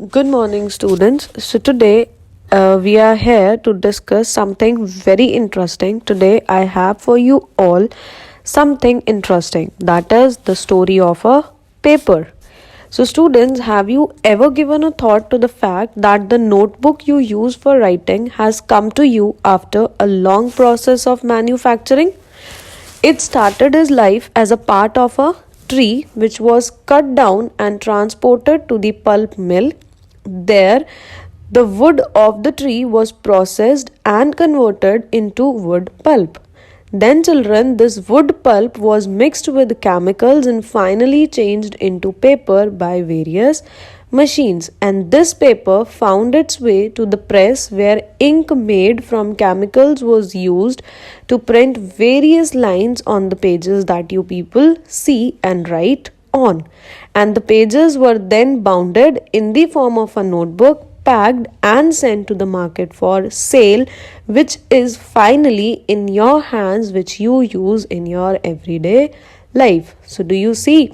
Good morning, students. So, today we are here to discuss something very interesting. Today, I have for you all something interesting, that is the story of a paper. So, students, have you ever given a thought to the fact that the notebook you use for writing has come to you after a long process of manufacturing? It started his life as a part of a tree which was cut down and transported to the pulp mill. There, the wood of the tree was processed and converted into wood pulp. Then, children, this wood pulp was mixed with chemicals and finally changed into paper by various machines. And this paper found its way to the press where ink made from chemicals was used to print various lines on the pages that you people see and write on. And the pages were then bounded in the form of a notebook, packed and sent to the market for sale, which is finally in your hands, which you use in your everyday life. So, do you see?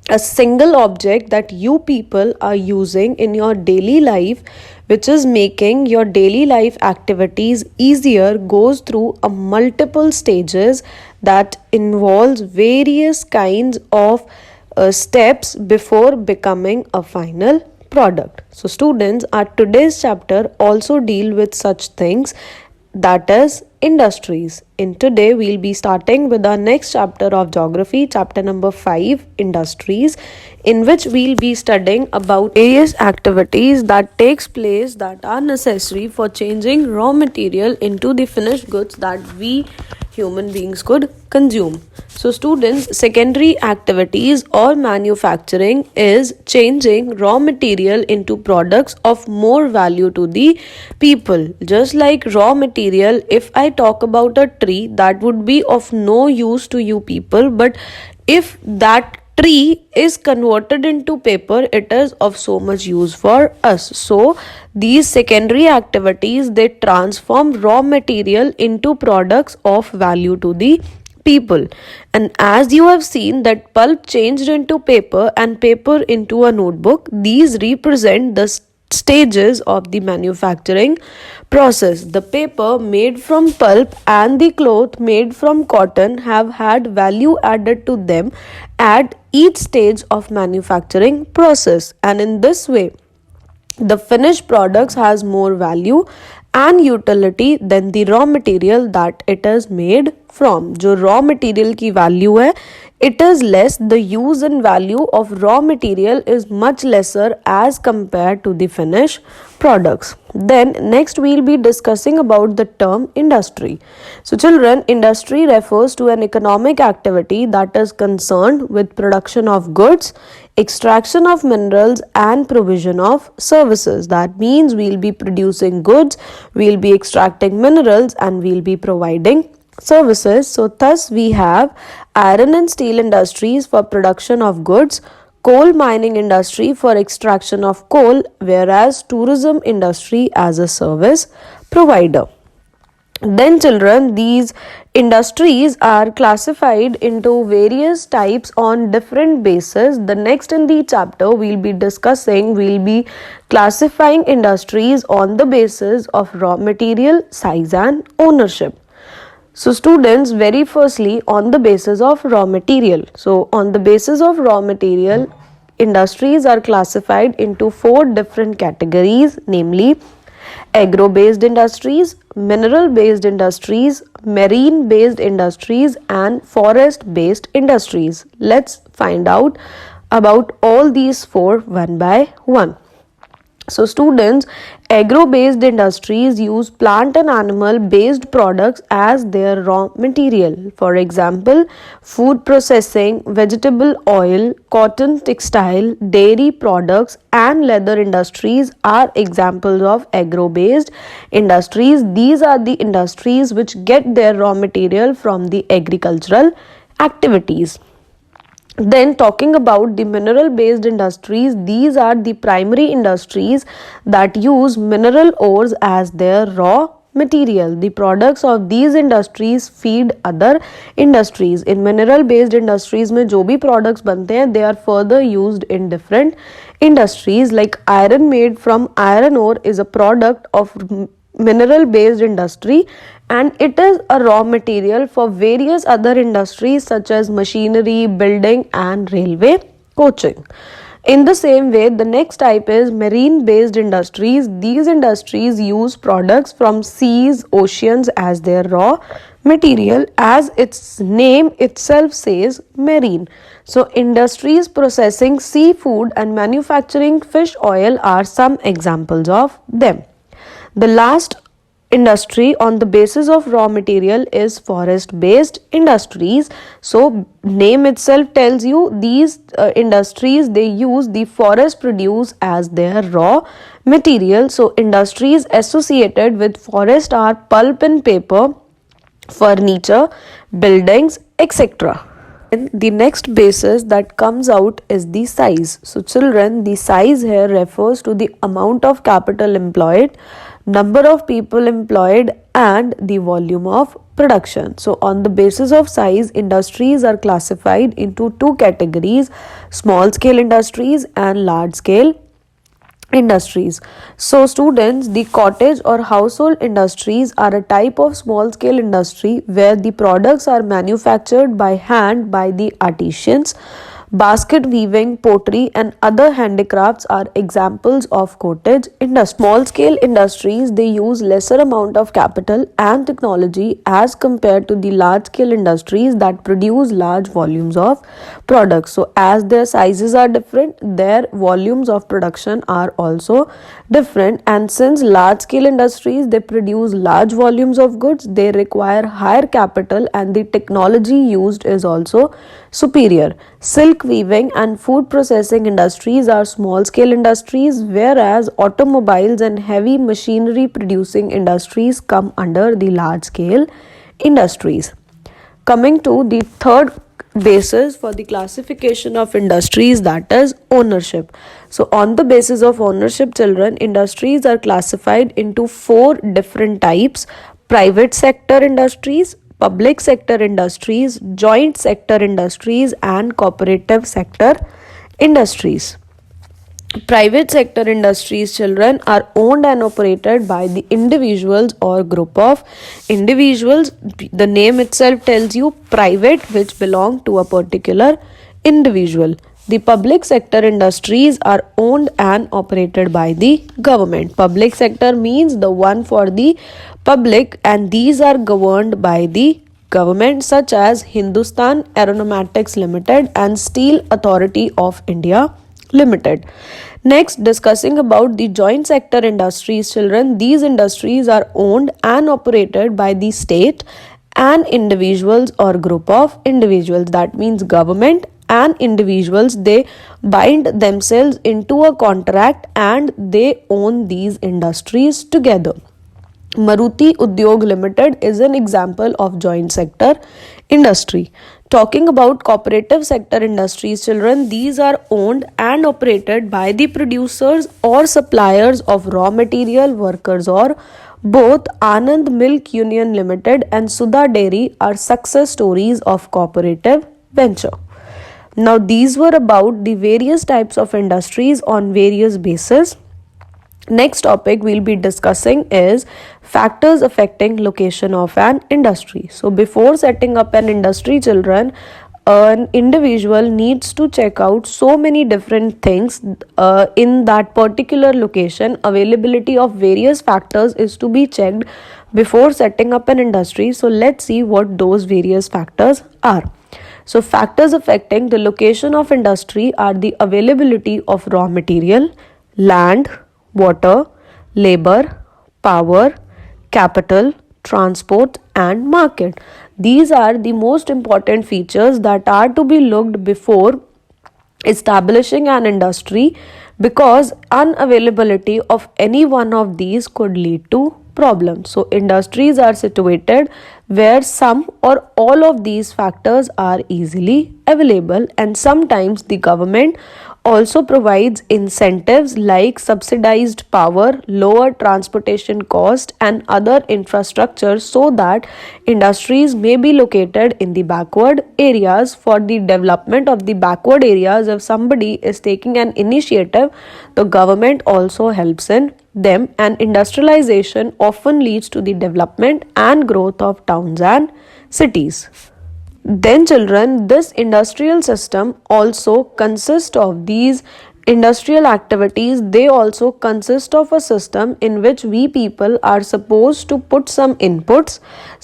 A single object that you people are using in your daily life, which is making your daily life activities easier, goes through a multiple stages that involves various kinds of steps before becoming a final product. So, students, our today's chapter also deal with such things, that is industries. In today we'll be starting with our next chapter of geography, chapter number 5, industries, in which we'll be studying about various activities that takes place that are necessary for changing raw material into the finished goods that we human beings could consume. So, students, secondary activities or manufacturing is changing raw material into products of more value to the people. Just like raw material, if I talk about a tree, that would be of no use to you people, but if that tree is converted into paper, it is of so much use for us. So these secondary activities, they transform raw material into products of value to the people. And as you have seen that pulp changed into paper and paper into a notebook, these represent the stages of the manufacturing process. The paper made from pulp and the cloth made from cotton have had value added to them at each stage of manufacturing process, and in this way the finished products has more value and utility than the raw material that it is made from. जो raw material की value है, it is less. The use and value of raw material is much lesser as compared to the finished products. Then next we'll be discussing about the term industry. So children, industry refers to an economic activity that is concerned with production of goods, extraction of minerals and provision of services. That means we'll be producing goods, we'll be extracting minerals and we'll be providing services. So thus we have iron and steel industries for production of goods, coal mining industry for extraction of coal, whereas tourism industry as a service provider. Then children, these industries are classified into various types on different bases. The next in the chapter we'll be classifying industries on the basis of raw material, size and ownership. So students, very firstly on the basis of raw material. So on the basis of raw material, industries are classified into 4 different categories, namely agro-based industries, mineral-based industries, marine-based industries and forest-based industries. Let's find out about all these 4 one by one. So students, agro-based industries use plant and animal-based products as their raw material. For example, food processing, vegetable oil, cotton textile, dairy products and leather industries are examples of agro-based industries. These are the industries which get their raw material from the agricultural activities. Then talking about the mineral based industries, these are the primary industries that use mineral ores as their raw material. The products of these industries feed other industries. In mineral based industries में जो भी products बनते हैं, they are further used in different Industries like iron made from iron ore is a product of mineral based industry, and it is a raw material for various other industries such as machinery, building, and railway coaching. In the same way, the next type is marine based industries. These industries use products from seas, oceans as their raw material, as its name itself says, marine. So, industries processing seafood and manufacturing fish oil are some examples of them. The last industry on the basis of raw material is forest based industries. So name itself tells you these industries, they use the forest produce as their raw material. So industries associated with forest are pulp and paper, furniture, buildings, etc. And the next basis that comes out is the size. So children, the size here refers to the amount of capital employed, number of people employed, and the volume of production. So on the basis of size, industries are classified into two categories: small scale industries and large scale industries. So students, the cottage or household industries are a type of small scale industry where the products are manufactured by hand by the artisans. Basket weaving, pottery, and other handicrafts are examples of cottage industry. Small scale industries, they use lesser amount of capital and technology as compared to the large scale industries that produce large volumes of products. So as their sizes are different, their volumes of production are also different, and since large scale industries, they produce large volumes of goods, they require higher capital, and the technology used is also superior. Silk weaving and food processing industries are small scale industries, whereas automobiles and heavy machinery producing industries come under the large scale industries. Coming to the third basis for the classification of industries, that is ownership. So on the basis of ownership, children, industries are classified into four different types: private sector industries, public sector industries, joint sector industries, and cooperative sector industries. Private sector industries, children, are owned and operated by the individuals or group of individuals. The name itself tells you private, which belong to a particular individual. The public sector industries are owned and operated by the government. Public sector means the one for the public, and these are governed by the government, such as Hindustan Aeronautics Limited and Steel Authority of India Limited. Next, discussing about the joint sector industries, children, these industries are owned and operated by the state and individuals or group of individuals. That means government and individuals, they bind themselves into a contract and they own these industries together. Maruti Udyog Limited is an example of joint sector industry. Talking about cooperative sector industries, children, these are owned and operated by the producers or suppliers of raw material, workers, or both. Anand Milk Union Limited and Sudha Dairy are success stories of cooperative venture. Now, these were about the various types of industries on various bases. Next topic we'll be discussing is factors affecting location of an industry. So before setting up an industry, children, an individual needs to check out so many different things in that particular location. Availability of various factors is to be checked before setting up an industry. So let's see what those various factors are. So factors affecting the location of industry are the availability of raw material, land, water, labor, power, capital, transport, and market. These are the most important features that are to be looked before establishing an industry, because unavailability of any one of these could lead to problems. So industries are situated where some or all of these factors are easily available, and sometimes the government also provides incentives like subsidized power, lower transportation cost, and other infrastructure so that industries may be located in the backward areas. For the development of the backward areas, if somebody is taking an initiative, the government also helps in them, and industrialization often leads to the development and growth of towns and cities. Then, children, this industrial system also consists of these industrial activities. They also consist of a system in which we people are supposed to put some inputs,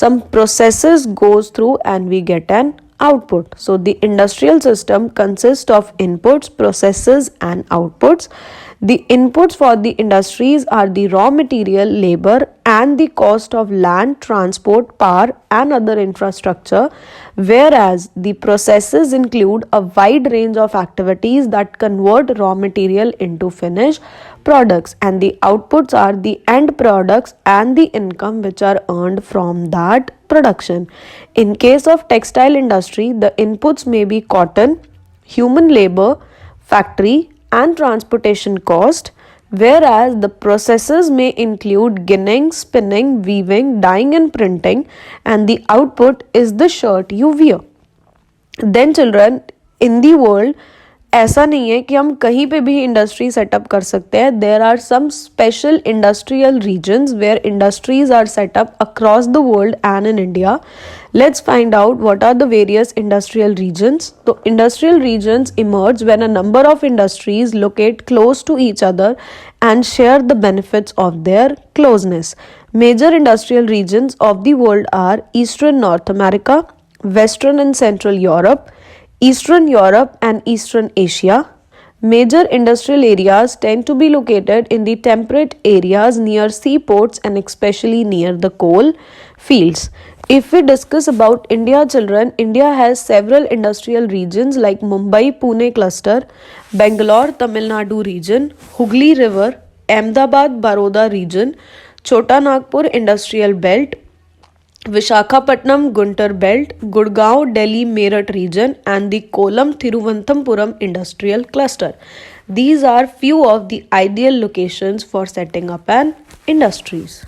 some processes goes through, and we get an output. So, the industrial system consists of inputs, processes, and outputs. The inputs for the industries are the raw material, labor, and the cost of land, transport, power, and other infrastructure, whereas the processes include a wide range of activities that convert raw material into finished products, and the outputs are the end products and the income which are earned from that production. In case of textile industry, the inputs may be cotton, human labor, factory, and transportation cost, whereas the processes may include ginning, spinning, weaving, dyeing, and printing, and the output is the shirt you wear. Then children, in the world, ऐसा नहीं है कि हम कहीं पे भी industry setup कर सकते हैं. There are some special industrial regions where industries are set up across the world and in India. Let's find out what are the various industrial regions. So, industrial regions emerge when a number of industries locate close to each other and share the benefits of their closeness. Major industrial regions of the world are Eastern North America, Western and Central Europe, Eastern Europe and Eastern Asia. Major industrial areas tend to be located in the temperate areas near seaports and especially near the coal fields. If we discuss about India, children, India has several industrial regions like Mumbai, Pune cluster, Bangalore, Tamil Nadu region, Hooghly River, Ahmedabad, Baroda region, Chota Nagpur industrial belt, Vishakhapatnam, Guntur belt, Gurgaon, Delhi, Meerut region, and the Kollam, Thiruvananthapuram industrial cluster. These are few of the ideal locations for setting up an industries.